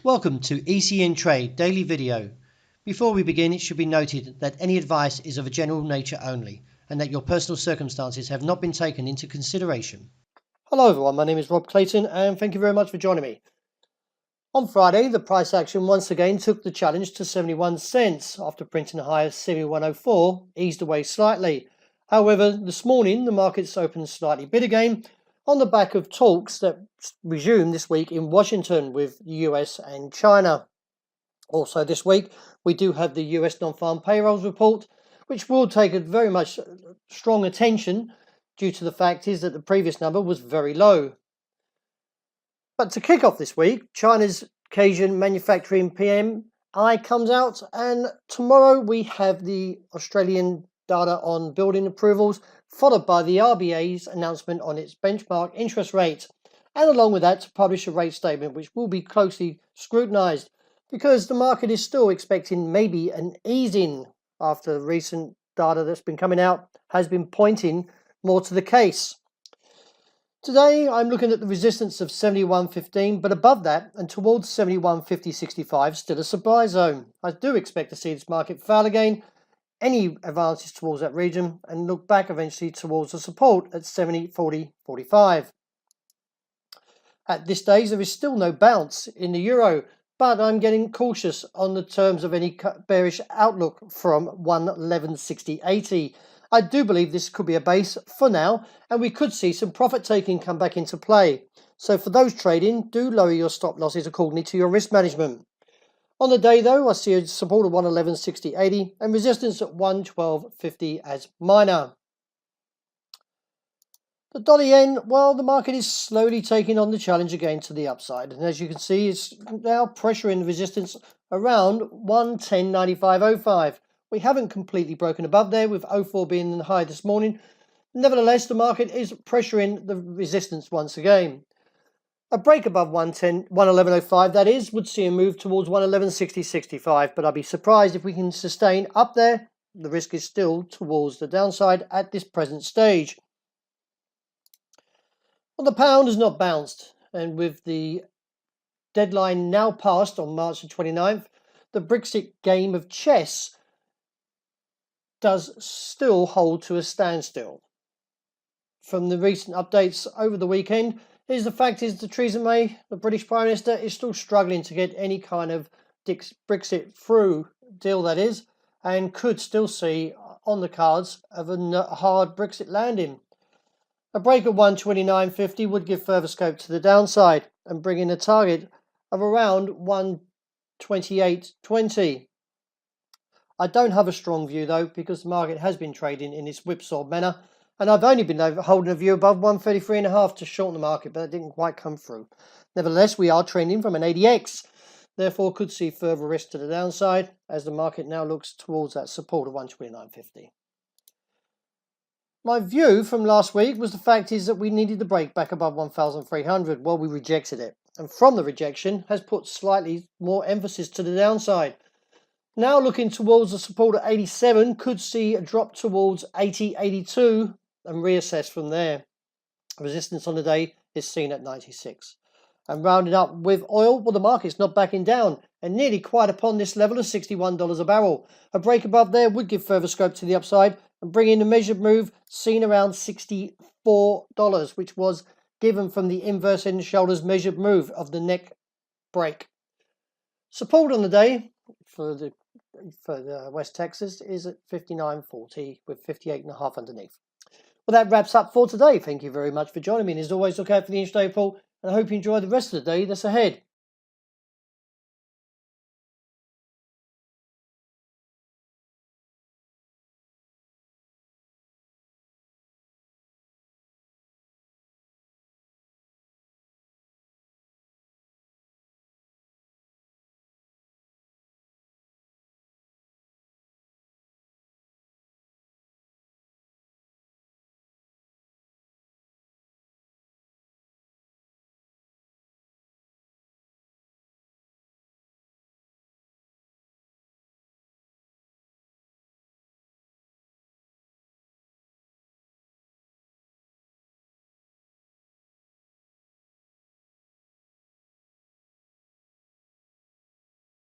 Welcome to ECN Trade Daily Video. Before we begin, it should be noted that any advice is of a general nature only and that your personal circumstances have not been taken into consideration. Hello everyone, my name is Rob Clayton and thank you very much for joining me. On Friday, the price action once again took the challenge to 71 cents after printing a high of 71.04, eased away slightly. However, this morning the markets opened slightly bid again on the back of talks that resumed this week in Washington with the US and China. Also this week, we do have the US non-farm payrolls report, which will take a very much strong attention due to the fact is that the previous number was very low. But to kick off this week, China's Cajun manufacturing PMI comes out, and tomorrow we have the Australian data on building approvals, followed by the RBA's announcement on its benchmark interest rate, and along with that to publish a rate statement which will be closely scrutinised because the market is still expecting maybe an easing after recent data that's been coming out has been pointing more to the case. Today I'm looking at the resistance of 71.15, but above that and towards 71.50.65 still a supply zone. I do expect to see this market fail again, any advances towards that region, and look back eventually towards the support at 70.40.45. At this stage there is still no bounce in the euro, but I'm getting cautious on the terms of any bearish outlook from 111.60.80. I do believe this could be a base for now, and we could see some profit taking come back into play. So for those trading, do lower your stop losses accordingly to your risk management. On the day though, I see a support of 111.60.80 and resistance at 112.50 as minor. The dollar yen, well, the market is slowly taking on the challenge again to the upside, and as you can see, it's now pressuring the resistance around 110.95.05. We haven't completely broken above there, with 04 being the high this morning. Nevertheless, the market is pressuring the resistance once again. A break above 111.05, that is, would see a move towards 111.60.65, but I'd be surprised if we can sustain up there. The risk is still towards the downside at this present stage. Well, the pound has not bounced, and with the deadline now passed on March the 29th, the Brexit game of chess does still hold to a standstill. From the recent updates over the weekend, the fact is that Theresa May, the British Prime Minister, is still struggling to get any kind of Brexit through deal, that is, and could still see on the cards of a hard Brexit landing. A break of 129.50 would give further scope to the downside and bring in a target of around 128.20. I don't have a strong view though, because the market has been trading in this whipsaw manner, and I've only been holding a view above 133.5 to shorten the market, but it didn't quite come through. Nevertheless, we are trending from an ADX, therefore could see further risk to the downside as the market now looks towards that support of 129.50. My view from last week was the fact is that we needed the break back above 1,300. Well, we rejected it, and from the rejection has put slightly more emphasis to the downside. Now looking towards the support at 87, could see a drop towards 80.82 and reassess from there. Resistance on the day is seen at 96. And rounding up with oil, well, the market's not backing down and nearly quite upon this level of $61 a barrel. A break above there would give further scope to the upside and bring in a measured move seen around $64, which was given from the inverse head and shoulders measured move of the neck break. Support on the day for the West Texas is at 59.40 with 58.5 underneath. Well, that wraps up for today. Thank you very much for joining me, and as always, look out for the intraday report, and I hope you enjoy the rest of the day that's ahead.